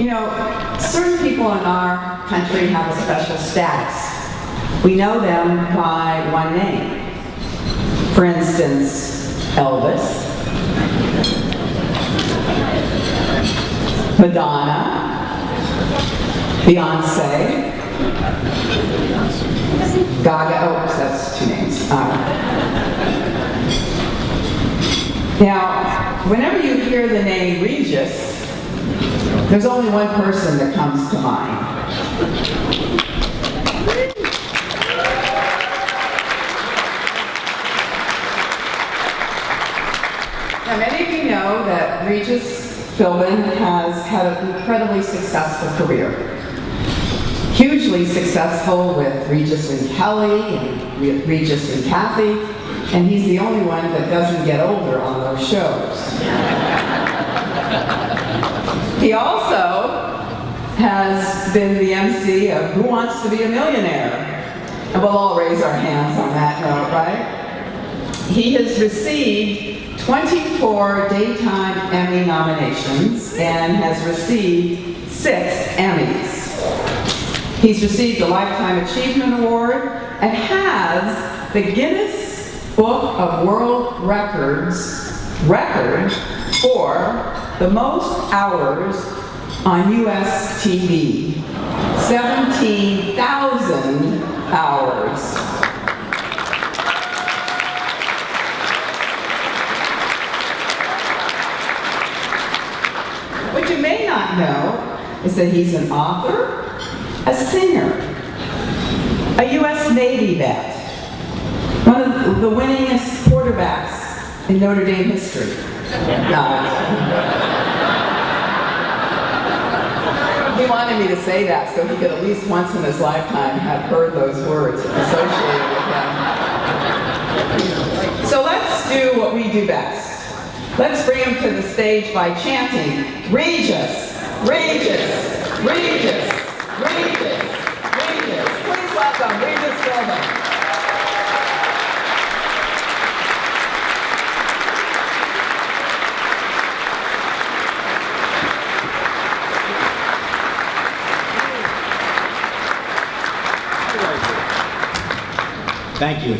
You know, certain people in our country have a special status. We know them by one name. For instance, Elvis, Madonna, Beyonce, Gaga, oops, that's two names. Now, whenever you hear the name Regis, there's only one person that comes to mind. Now, many of you know that Regis Philbin has had an incredibly successful career. Hugely successful with Regis and Kelly and Regis and Kathy, and he's the only one that doesn't get older on those shows. He also has been the MC of Who Wants to Be a Millionaire? And we'll all raise our hands on that note, right? He has received 24 Daytime Emmy nominations and has received 6 Emmys. He's received a Lifetime Achievement Award and has the Guinness Book of World Records record for the most hours on U.S. TV. 17,000 hours. What you may not know is that he's an author, a singer, a U.S. Navy vet, one of the winningest quarterbacks in Notre Dame history. He wanted me to say that so he could at least once in his lifetime have heard those words associated with him. So let's do what we do best. Let's bring him to the stage by chanting, Regis, Regis, Regis, Regis, Regis. Please welcome Regis Philbin.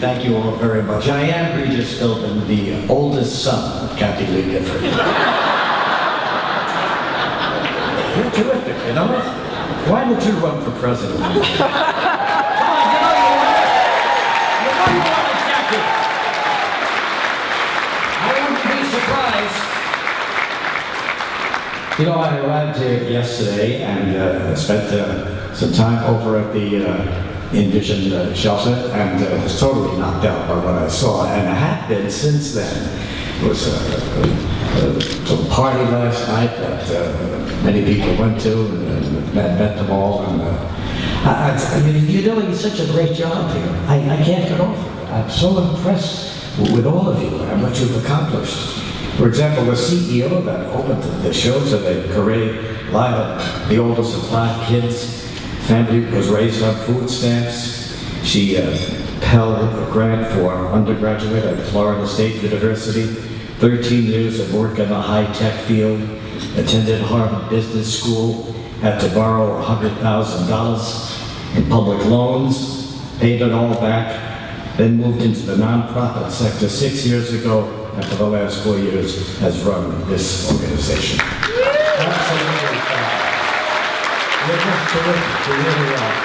Thank you all very much. I am Regis Philbin, the oldest son of Kathy Lee Gifford. You're terrific, you know? Why don't you run for president? Come on, you want it, Jackie. I wouldn't be surprised. You know, I arrived here yesterday and spent some time over at the InnVision Shelter, and was totally knocked out by what I saw, and I have been since then. It was a party last night that many people went to, and met them all, and I mean, you're doing such a great job here. I can't get over it. I'm so impressed with all of you and what you've accomplished. For example, the CEO that opened the show today, Correa Lila, the oldest of 5 kids, family was raised on food stamps. She held a grant for undergraduate at Florida State University, 13 years of work in the high-tech field, attended Harvard Business School, had to borrow $100,000 in public loans, paid it all back, then moved into the nonprofit sector 6 years ago, and for the last 4 years has run this organization. Absolutely. You're just terrific, you really are.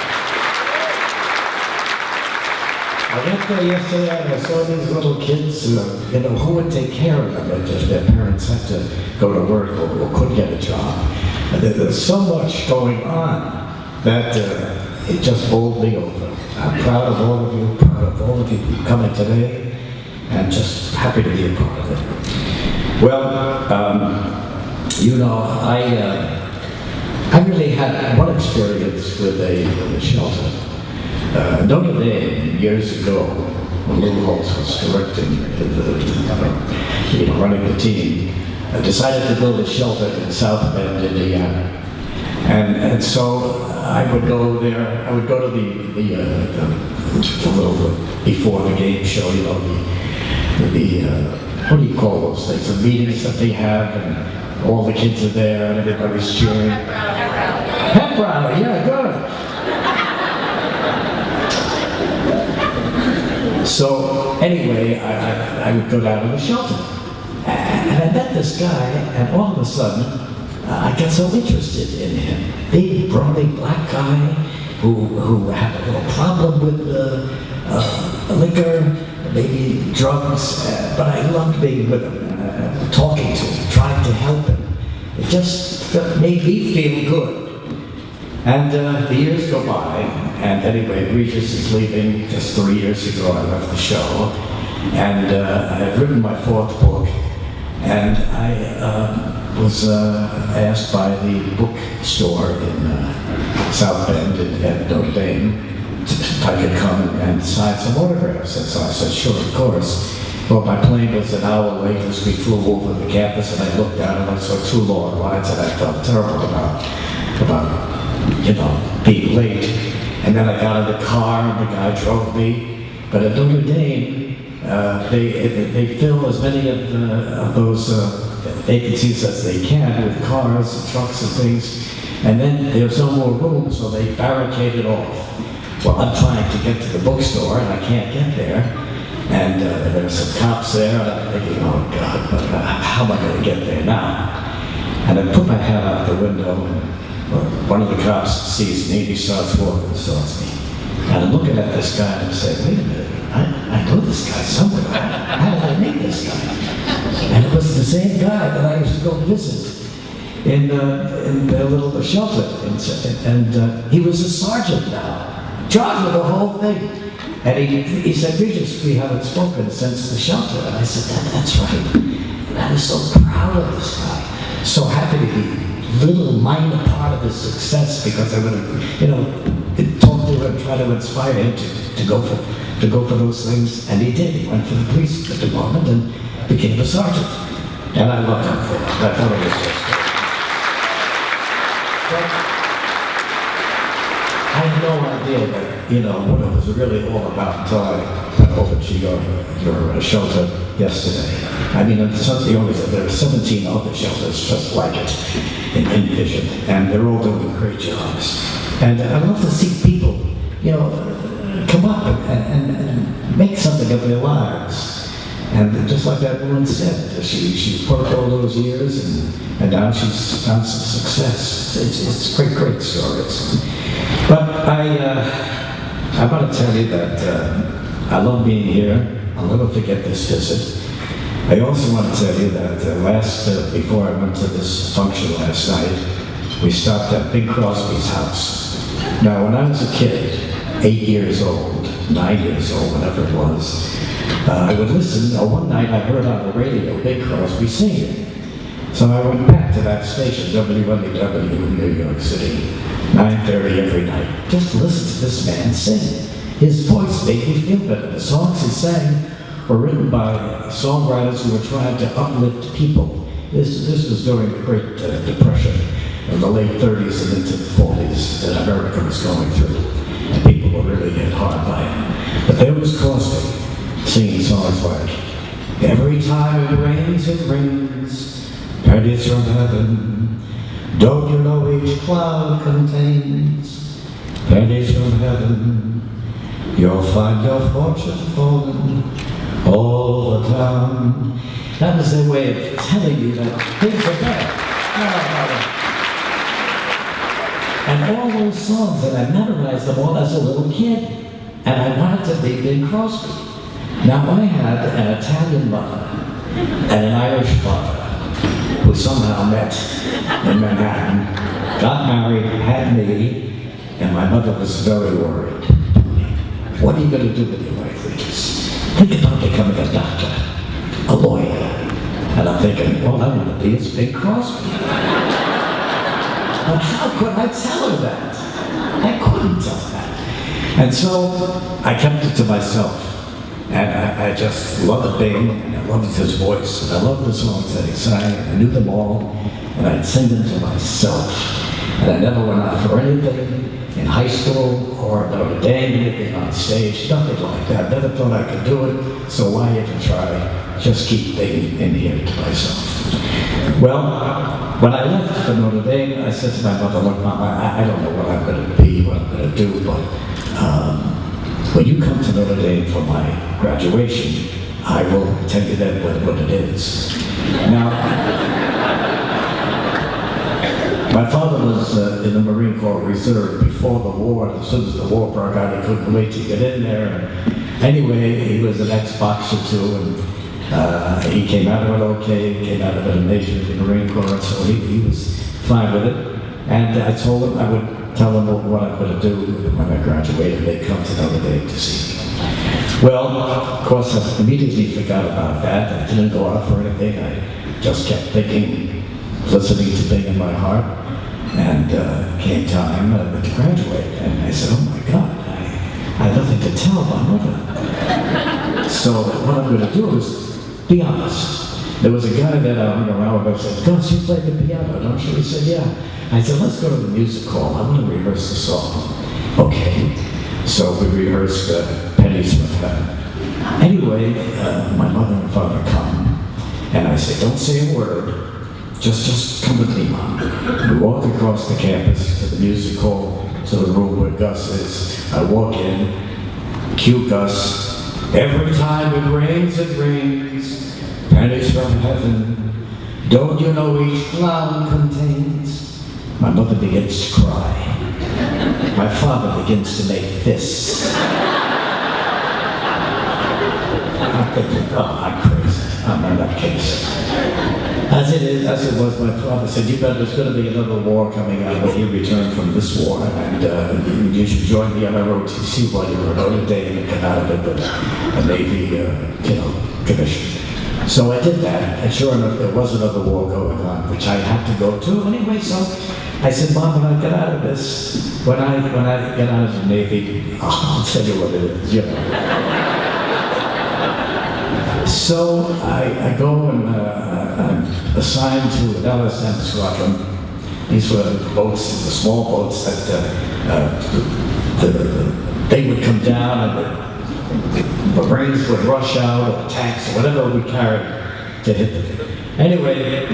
I went there yesterday and I saw these little kids, you know, who would take care of them if their parents had to go to work or couldn't get a job. And there's so much going on that it just bowled me over. I'm proud of all of you coming today, and just happy to be a part of it. Well, you know, I really had one experience with a shelter. Notre Dame, years ago, when Lou Holtz was directing, running the team, decided to build a shelter in South Bend, Indiana. And so I would go there, I would go to the little, before the game show, what do you call those things, the meetings that they have, and all the kids are there and everybody's cheering. Pep rally, yeah, good. So anyway, I would go down to the shelter. And I met this guy, and all of a sudden, I got so interested in him. Big, brawny black guy who had a little problem with liquor, maybe drugs, but I loved being with him, talking to him, trying to help him. It just made me feel good. And the years go by, and anyway, Regis is leaving. Just 3 years ago, I left the show, and I had written my 4th book, and I was asked by the bookstore in South Bend at Notre Dame if I could come and sign some autographs. And so I said, sure, of course. But my plane was an hour late as we flew over the campus, and I looked down and I saw 2 long lines, and I felt terrible about being late. And then I got in the car, and the guy drove me. But at Notre Dame, they fill as many of those vacancies as they can with cars and trucks and things. And then there's no more room, so they barricade it off. Well, I'm trying to get to the bookstore, and I can't get there. And there's some cops there, and I'm thinking, oh God, but how am I going to get there now? And I put my head out the window, and one of the cops sees me, and he starts walking towards me. And I'm looking at this guy, and I'm saying, wait a minute, I know this guy somewhere. How did I meet this guy? And it was the same guy that I used to go visit in their little shelter. And he was a sergeant now, charged with the whole thing. And he said, Regis, we haven't spoken since the shelter. And I said, that's right. And I was so proud of this guy, so happy to be a little minor part of his success, because I would have, talk to him, try to inspire him to go for those things. And he did. He went for the police department and became a sergeant. And I loved him for that. I thought it was just great. But I had no idea that, what it was really all about until I went over to your shelter yesterday. I mean, there are 17 other shelters just like it in InnVision, and they're all doing great jobs. And I love to see people, come up and make something of their lives. And just like that woman said, she worked all those years, and now she's found some success. It's great stories. But I want to tell you that I love being here. I'll never forget this visit. I also want to tell you that before I went to this function last night, we stopped at Bing Crosby's house. Now, when I was a kid, 8 years old, 9 years old, whatever it was, I would listen. One night I heard on the radio Bing Crosby singing. So I went back to that station, WNEW in New York City, 9:30 every night, just to listen to this man sing. His voice made me feel better. The songs he sang were written by songwriters who were trying to uplift people. This was during the Great Depression in the late 30s and into the 40s that America was going through. And people were really hit hard by it. But there was Crosby singing songs like, every time it rains, pennies from heaven. Don't you know each cloud contains pennies from heaven? You'll find your fortune falling all the time. That was their way of telling you that things are bad. And all those songs, and I memorized them all as a little kid. And I wanted to be Bing Crosby. Now I had an Italian mother and an Irish father who somehow met in Manhattan, got married, had me, and my mother was very worried. What are you going to do with your life, Regis? Think about becoming a doctor, a lawyer. And I'm thinking, all I want to be is Bing Crosby. But how could I tell her that? I couldn't tell her that. And so I kept it to myself. And I just loved Bing, and I loved his voice, and I loved the songs that he sang, and I knew them all, and I'd sing them to myself. And I never went out for anything in high school or Notre Dame, anything on stage, nothing like that. Never thought I could do it, so why even try? Just keep being in here to myself. Well, when I left for Notre Dame, I said to my mother, look, Mom, I don't know what I'm going to be, what I'm going to do, but when you come to Notre Dame for my graduation, I will tell you then what it is. Now, my father was in the Marine Corps Reserve before the war. As soon as the war broke out, he couldn't wait to get in there. And anyway, he was an ex-boxer too, and he came out of it okay, came out of it a major in the Marine Corps, and so he was fine with it. And I told him I would tell them what I'm going to do when I graduated. They'd come to Notre Dame to see me. Well, of course, I immediately forgot about that. I didn't go out for anything. I just kept thinking, listening to Bing in my heart. And came time to graduate. And I said, oh my God, I have nothing to tell my mother. So what I'm going to do is be honest. There was a guy that I hung around with. I said, Gus, you play the piano, don't you? He said, yeah. I said, let's go to the music hall. I want to rehearse the song. Okay. So we rehearsed Pennies from Heaven. Anyway, my mother and father come. And I said, don't say a word. Just come with me, Mom. We walk across the campus to the music hall, to the room where Gus is. I walk in, cue Gus. Every time it rains, pennies from heaven. Don't you know each clown contains? My mother begins to cry. My father begins to make fists. I'm thinking, oh, I'm crazy. I'm in that case. As it was, my father said, you bet there's going to be another war coming out when you return from this war, and you should join the NROTC while you're in Notre Dame and come out of it with a Navy, commission. So I did that, and sure enough, there was another war going on, which I had to go to anyway. So I said, Mom, when I get out of this, when I get out of the Navy, I'll tell you what it is, you know. So I go and I'm assigned to an LSM squadron. These were boats, the small boats that they would come down and the Marines would rush out, or tanks, or whatever we carried to hit them. Anyway,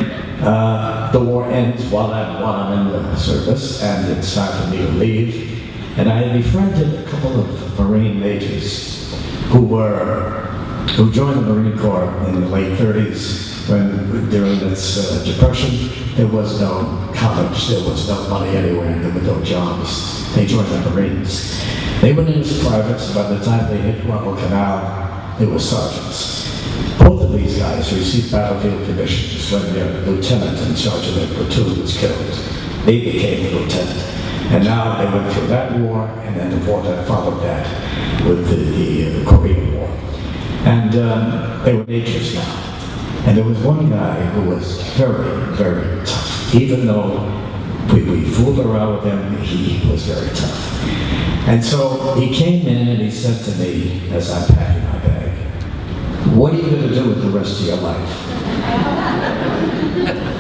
the war ends while I'm in the service, and it's time for me to leave. And I had befriended a couple of Marine majors who joined the Marine Corps in the late 30s, when during its depression, there was no college, there was no money anywhere, there were no jobs. They joined the Marines. They went in as privates, and by the time they hit Guadalcanal, they were sergeants. Both of these guys received battlefield commissions when their lieutenant in charge of their platoon was killed. They became the lieutenant. And now they went through that war, and then the war that followed that with the Korean War. And they were majors now. And there was one guy who was very, very tough. Even though we fooled around with him, he was very tough. And so he came in and he said to me, as I'm packing my bag, what are you going to do with the rest of your life?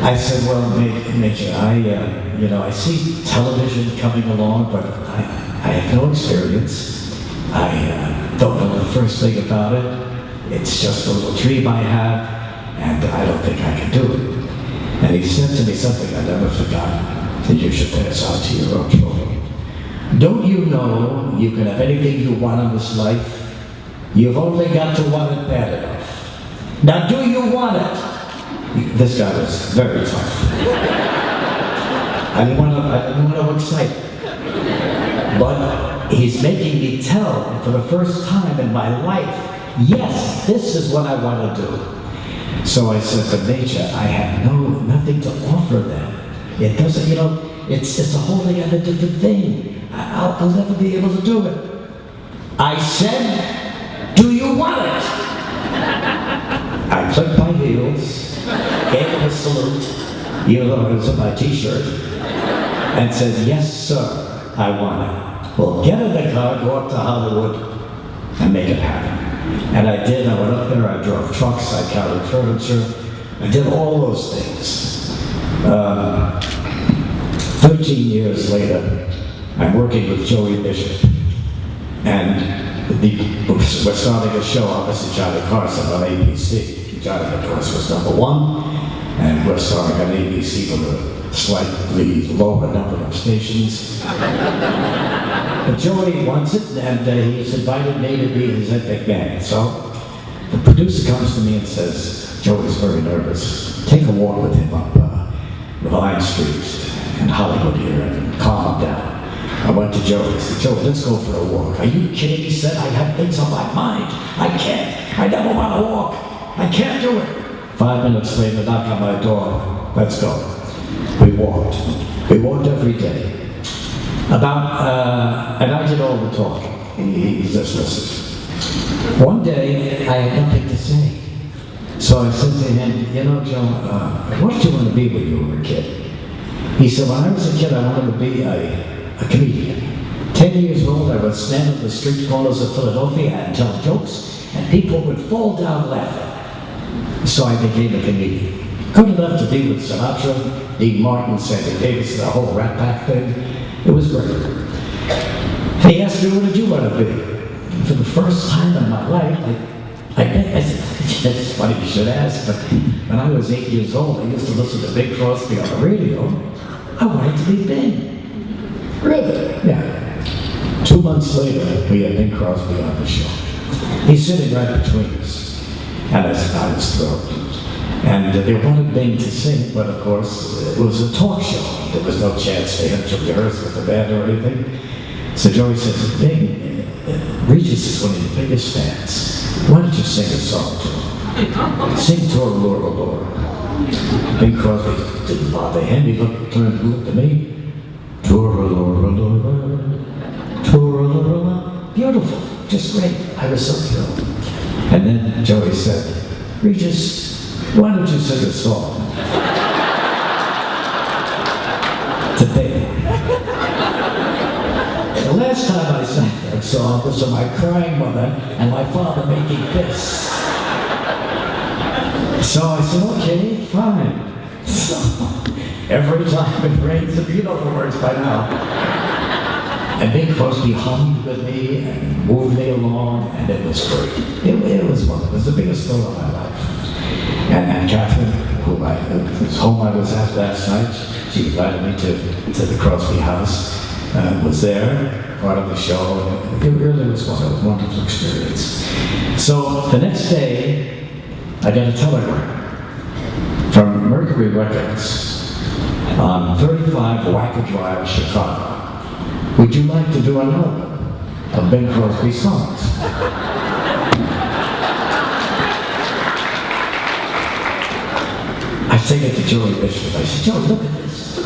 I said, well, Major, I see television coming along, but I have no experience. I don't know the first thing about it. It's just a little dream I have, and I don't think I can do it. And he said to me something I never forgot, that you should pass on to your own children. Don't you know you can have anything you want in this life? You've only got to want it bad enough. Now, do you want it? This guy was very tough. I didn't want to excite him. But he's making me tell for the first time in my life, yes, this is what I want to do. So I said, but Major, I have nothing to offer them. It doesn't, it's a whole other different thing. I'll never be able to do it. I said, do you want it? I clicked my heels, gave him a salute, even though it was in my t-shirt, and said, yes, sir, I want it. Well, get in the car, go up to Hollywood, and make it happen. And I did. I went up there, I drove trucks, I carried furniture, I did all those things. 13 13 years later, I'm working with Joey Bishop, and we're starting a show opposite Johnny Carson on ABC. Johnny, of course, was #1, and we're starting on ABC with a slightly lower number of stations. But Joey wants it, and he's invited me to be his epic man. So the producer comes to me and says, Joey's very nervous. Take a walk with him up Vine Street in Hollywood here and calm him down. I went to Joey. I said, Joey, let's go for a walk. Are you kidding? He said, I have things on my mind. I can't. I never want to walk. I can't do it. 5 minutes later, knock on my door. Let's go. We walked. We walked every day. And I did all the talking. He just listened. One day, I had nothing to say. So I said to him, you know, Joe, what did you want to be when you were a kid? He said, when I was a kid, I wanted to be a comedian. 10 years old, I would stand at the street corners of Philadelphia and tell jokes, and people would fall down laughing. So I became a comedian. Good enough to be with Sinatra, Dean Martin, Sammy Davis, the whole Rat Pack thing. It was great. He asked me, what did you want to be? And for the first time in my life, I said, it's funny you should ask, but when I was 8 years old, I used to listen to Bing Crosby on the radio. I wanted to be Bing. Really? Yeah. 2 months later, we had Bing Crosby on the show. He's sitting right between us, and I was thrilled. And they wanted Bing to sing, but of course, it was a talk show. There was no chance for him to rehearse with the band or anything. So Joey says, Bing, Regis is one of your biggest fans. Why don't you sing a song to him? Sing Tora Laura Laura. Bing Crosby didn't bother him. He turned and looked at me. Tora Laura Laura, Tora Laura. Beautiful, just great. I was so thrilled. And then Joey said, Regis, why don't you sing a song today? The last time I sang that song was of my crying mother and my father making fists. So I said, okay, fine. So every time it rains, you know the words by now. And Bing Crosby hummed with me and moved me along, and it was great. It was the biggest thrill of my life. And Catherine, whose home I was at last night, she invited me to the Crosby house, was there, part of the show. It really was a wonderful experience. So the next day, I got a telegram from Mercury Records on 35 Wacker Drive, Chicago. Would you like to do an album of Bing Crosby songs? I take it to Joey Bishop. I said, Joe, look at this.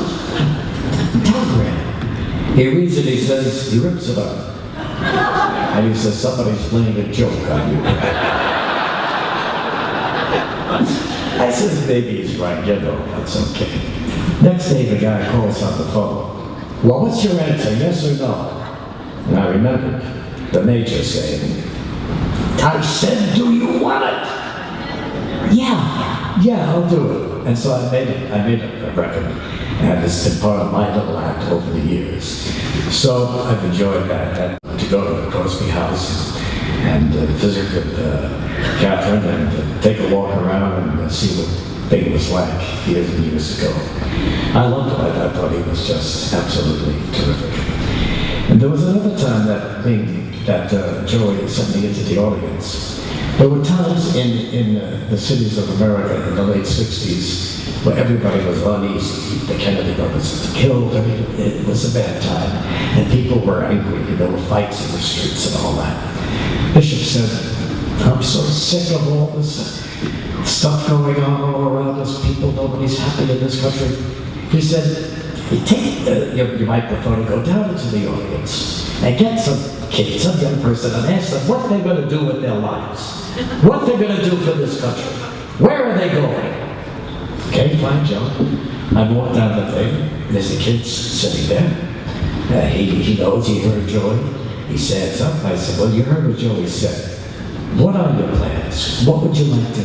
Telegram. He reads it, he says, he rips it up. And he says, somebody's playing a joke on you. I said, maybe he's right, you know, that's okay. Next day, the guy calls on the phone. Well, what's your answer, yes or no? And I remembered the major saying, I said, do you want it? Yeah, I'll do it. And so I made a record, and it's been part of my little act over the years. So I've enjoyed that, and to go to the Crosby house and visit with Catherine and take a walk around and see what Bing was like years and years ago. I loved it. I thought he was just absolutely terrific. And there was another time that Joey sent me into the audience. There were times in the cities of America in the late 60s where everybody was uneasy. The Kennedy brothers were killed. It was a bad time. And people were angry. There were fights in the streets and all that. Bishop said, I'm so sick of all this stuff going on all around us. People, nobody's happy in this country. He said, take your microphone and go down into the audience and get some kid, some young person, and ask them what they're going to do with their lives. What they're going to do for this country. Where are they going? Okay, fine, Joe. I walked down the thing. There's a kid sitting there. He knows, he heard Joey. He stands up. I said, well, you heard what Joey said. What are your plans? What would you like to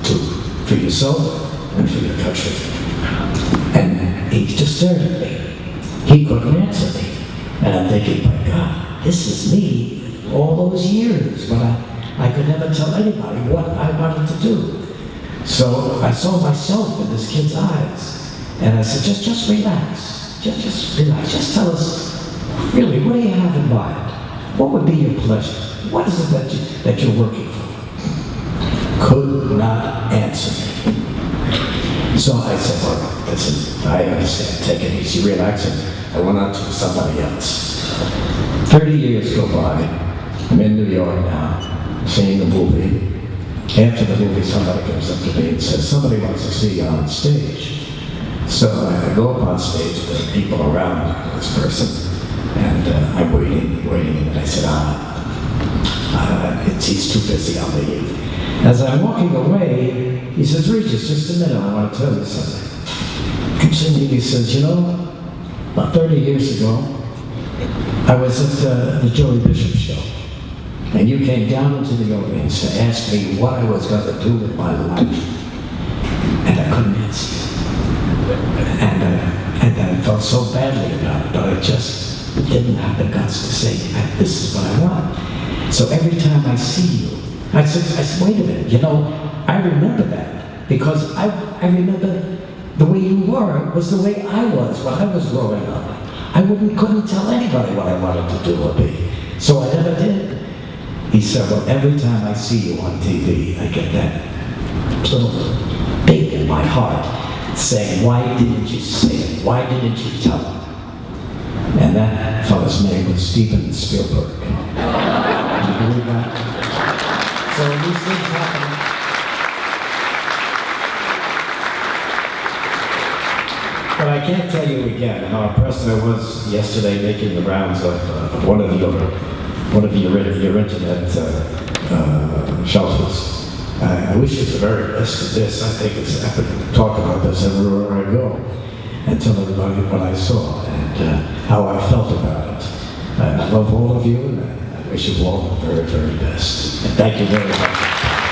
do for yourself and for your country? And he just stared at me. he couldn't answer me. And I'm thinking, my God, this is me all those years, but I could never tell anybody what I wanted to do. So I saw myself in this kid's eyes, and I said, just relax, just relax, just tell us, really, what do you have in mind? What would be your pleasure? What is it that you're working for? Could not answer me. So I said, well, listen, I understand, take it easy, relax, and I went on to somebody else. 30 years go by, I'm in New York now, seeing the movie. After the movie, somebody comes up to me and says, somebody wants to see you on stage. So I go up on stage, there are people around this person, and I'm waiting, and I said, he's too busy, I'll leave. As I'm walking away, he says, Regis, just a minute, I want to tell you something. Comes in and he says, you know, about 30 years ago, I was at the Joey Bishop show. And you came down into the audience to ask me what I was going to do with my life. And I couldn't answer. And I felt so badly about it, but I just didn't have the guts to say, this is what I want. So every time I see you, I said, wait a minute, you know, I remember that. Because I remember the way you were was the way I was when I was growing up. I couldn't tell anybody what I wanted to do or be. So I never did. He said, well, every time I see you on TV, I get that little big in my heart saying, why didn't you say it? Why didn't you tell him? And that fellow's name was Steven Spielberg. Can you believe that? So these things happen. But I can't tell you again how impressed I was yesterday making the rounds of one of your internet shelters. I wish you the very best of this. I think it's epic to talk about this everywhere I go and tell everybody what I saw and how I felt about it. I love all of you, and I wish you all the very, very best. And thank you very much.